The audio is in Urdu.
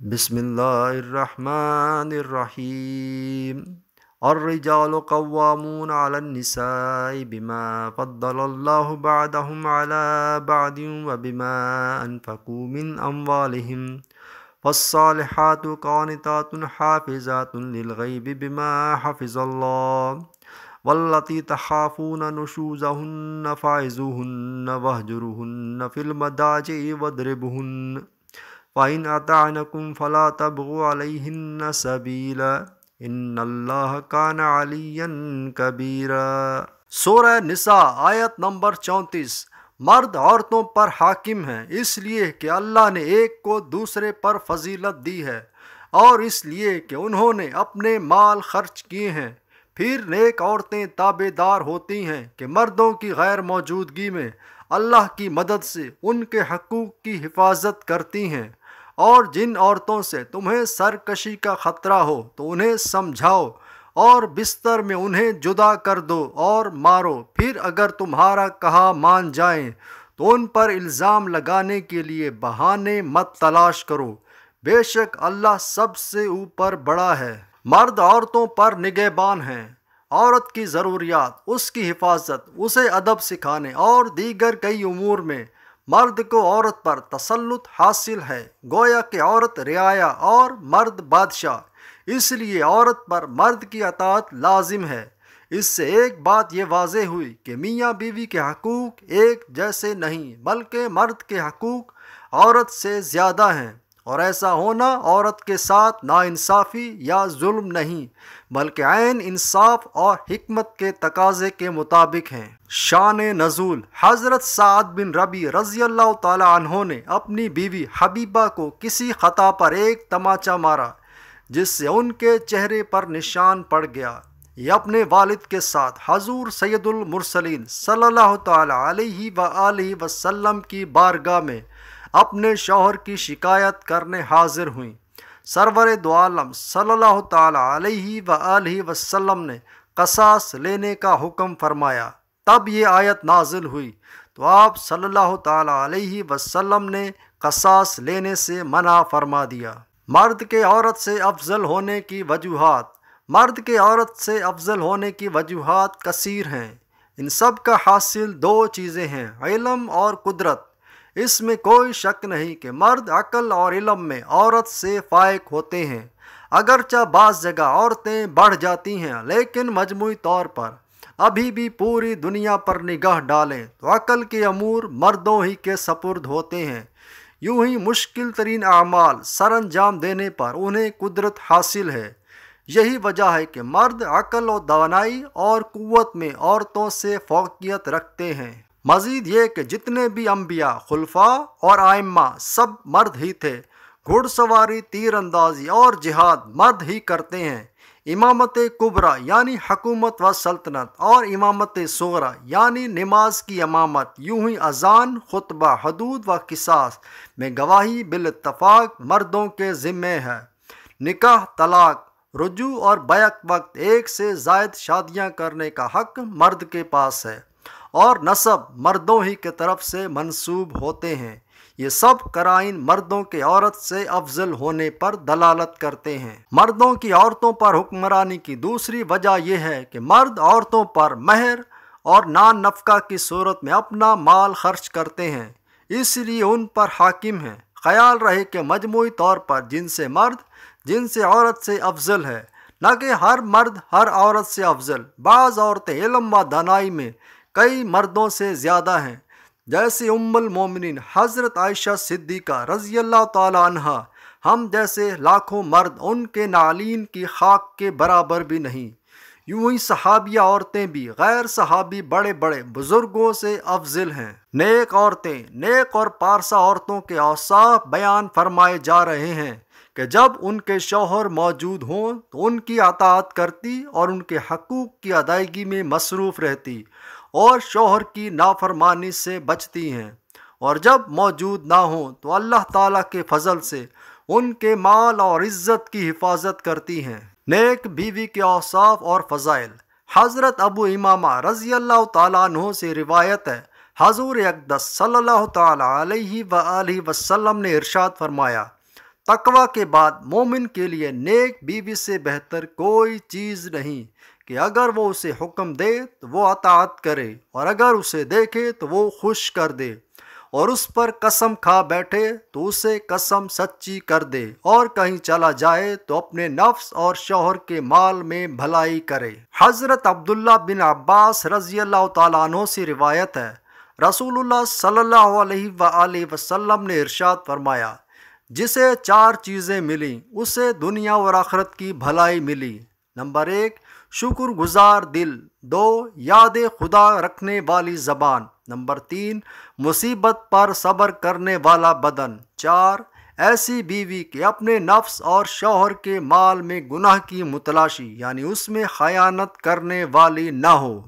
بسم اللہ الرحمن الرحیم الرجال قوامون علی النساء بما فضل اللہ بعضهم علی بعض وبما انفقوا من اموالهم فالصالحات قانتات حافظات للغیب بما حفظ اللہ واللتی تخافون نشوزهن فعظوهن واہجروهن فی المضاجع واضربوهن فَإِنْ أَطَعْنَكُمْ فَلَا تَبْغُوا عَلَيْهِنَّ سَبِيلًا إِنَّ اللَّهَ كَانَ عَلِيًّا كَبِيرًا۔ سورہ نساء آیت نمبر 34۔ مرد عورتوں پر حاکم ہیں اس لیے کہ اللہ نے ایک کو دوسرے پر فضیلت دی ہے اور اس لیے کہ انہوں نے اپنے مال خرچ کیے ہیں۔ پھر نیک عورتیں تابع دار ہوتی ہیں کہ مردوں کی غیر موجودگی میں اللہ کی مدد سے ان کے حقوق کی حفاظت کرتی ہیں، اور جن عورتوں سے تمہیں سرکشی کا خطرہ ہو تو انہیں سمجھاؤ اور بستر میں انہیں جدا کر دو اور مارو۔ پھر اگر تمہارا کہا مان جائیں تو ان پر الزام لگانے کے لیے بہانے مت تلاش کرو، بے شک اللہ سب سے اوپر بڑا ہے۔ مرد عورتوں پر نگہبان ہیں۔ عورت کی ضروریات، اس کی حفاظت، اسے ادب سکھانے اور دیگر کئی امور میں مرد کو عورت پر تسلط حاصل ہے، گویا کہ عورت رعایا اور مرد بادشاہ، اس لیے عورت پر مرد کی اطاعت لازم ہے۔ اس سے ایک بات یہ واضح ہوئی کہ میاں بیوی کے حقوق ایک جیسے نہیں، بلکہ مرد کے حقوق عورت سے زیادہ ہیں، اور ایسا ہونا عورت کے ساتھ ناانصافی یا ظلم نہیں، بلکہ عین انصاف اور حکمت کے تقاضے کے مطابق ہیں۔ شان نزول: حضرت سعد بن ربیع رضی اللہ تعالی عنہ نے اپنی بیوی حبیبہ کو کسی خطا پر ایک تماچا مارا جس سے ان کے چہرے پر نشان پڑ گیا۔ یہ اپنے والد کے ساتھ حضور سید المرسلین صلی اللہ تعالی علیہ وآلہ وسلم کی بارگاہ میں اپنے شوہر کی شکایت کرنے حاضر ہوئیں۔ سرور دو عالم صلی اللہ تعالی علیہ وآلہ وسلم نے قصاص لینے کا حکم فرمایا۔ تب یہ آیت نازل ہوئی تو آپ صلی اللہ تعالی علیہ وسلم نے قصاص لینے سے منع فرما دیا۔ مرد کے عورت سے افضل ہونے کی وجوہات: مرد کے عورت سے افضل ہونے کی وجوہات کثیر ہیں۔ ان سب کا حاصل دو چیزیں ہیں، علم اور قدرت۔ اس میں کوئی شک نہیں کہ مرد عقل اور علم میں عورت سے فائق ہوتے ہیں۔ اگرچہ بعض جگہ عورتیں بڑھ جاتی ہیں، لیکن مجموعی طور پر ابھی بھی پوری دنیا پر نگاہ ڈالیں تو عقل کے امور مردوں ہی کے سپرد ہوتے ہیں۔ یوں ہی مشکل ترین اعمال سر انجام دینے پر انہیں قدرت حاصل ہے۔ یہی وجہ ہے کہ مرد عقل و دانائی اور قوت میں عورتوں سے فوقیت رکھتے ہیں۔ مزید یہ کہ جتنے بھی انبیاء، خلفاء اور ائمہ سب مرد ہی تھے۔ گھڑ سواری، تیر اندازی اور جہاد مرد ہی کرتے ہیں۔ امامت کبریٰ یعنی حکومت و سلطنت اور امامت صغریٰ یعنی نماز کی امامت، یوں ہی اذان، خطبہ، حدود و قصاص میں گواہی بالاتفاق مردوں کے ذمے ہے۔ نکاح، طلاق، رجوع اور بیک وقت ایک سے زائد شادیاں کرنے کا حق مرد کے پاس ہے، اور نسب مردوں ہی کی طرف سے منسوب ہوتے ہیں۔ یہ سب قرائن مردوں کے عورت سے افضل ہونے پر دلالت کرتے ہیں۔ مردوں کی عورتوں پر حکمرانی کی دوسری وجہ یہ ہے کہ مرد عورتوں پر مہر اور نان نفقہ کی صورت میں اپنا مال خرچ کرتے ہیں، اس لیے ان پر حاکم ہیں۔ خیال رہے کہ مجموعی طور پر جن سے مرد جن سے عورت سے افضل ہے، نہ کہ ہر مرد ہر عورت سے افضل۔ بعض عورتیں علم و دانائی میں کئی مردوں سے زیادہ ہیں، جیسے ام المومنین حضرت عائشہ صدیقہ رضی اللہ تعالی عنہا۔ ہم جیسے لاکھوں مرد ان کے نالین کی خاک کے برابر بھی نہیں۔ یوں ہی صحابیہ عورتیں بھی غیر صحابی بڑے بڑے بزرگوں سے افضل ہیں۔ نیک عورتیں، نیک اور پارسا عورتوں کے اوصاف بیان فرمائے جا رہے ہیں کہ جب ان کے شوہر موجود ہوں تو ان کی اطاعت کرتی اور ان کے حقوق کی ادائیگی میں مصروف رہتی اور شوہر کی نافرمانی سے بچتی ہیں، اور جب موجود نہ ہوں تو اللہ تعالیٰ کے فضل سے ان کے مال اور عزت کی حفاظت کرتی ہیں۔ نیک بیوی کے اوصاف اور فضائل: حضرت ابو امامہ رضی اللہ تعالیٰ عنہ سے روایت ہے، حضور اقدس صلی اللہ تعالی علیہ وآلہ وسلم نے ارشاد فرمایا، تقوی کے بعد مومن کے لیے نیک بیوی سے بہتر کوئی چیز نہیں کہ اگر وہ اسے حکم دے تو وہ اطاعت کرے، اور اگر اسے دیکھے تو وہ خوش کر دے، اور اس پر قسم کھا بیٹھے تو اسے قسم سچی کر دے، اور کہیں چلا جائے تو اپنے نفس اور شوہر کے مال میں بھلائی کرے۔ حضرت عبداللہ بن عباس رضی اللہ تعالیٰ عنہ سے روایت ہے، رسول اللہ صلی اللہ علیہ وآلہ وسلم نے ارشاد فرمایا، جسے 4 چیزیں ملیں اسے دنیا اور آخرت کی بھلائی ملی۔ نمبر 1، شکر گزار دل۔ 2، یاد خدا رکھنے والی زبان۔ نمبر 3، مصیبت پر صبر کرنے والا بدن۔ 4، ایسی بیوی کہ اپنے نفس اور شوہر کے مال میں گناہ کی متلاشی، یعنی اس میں خیانت کرنے والی نہ ہو۔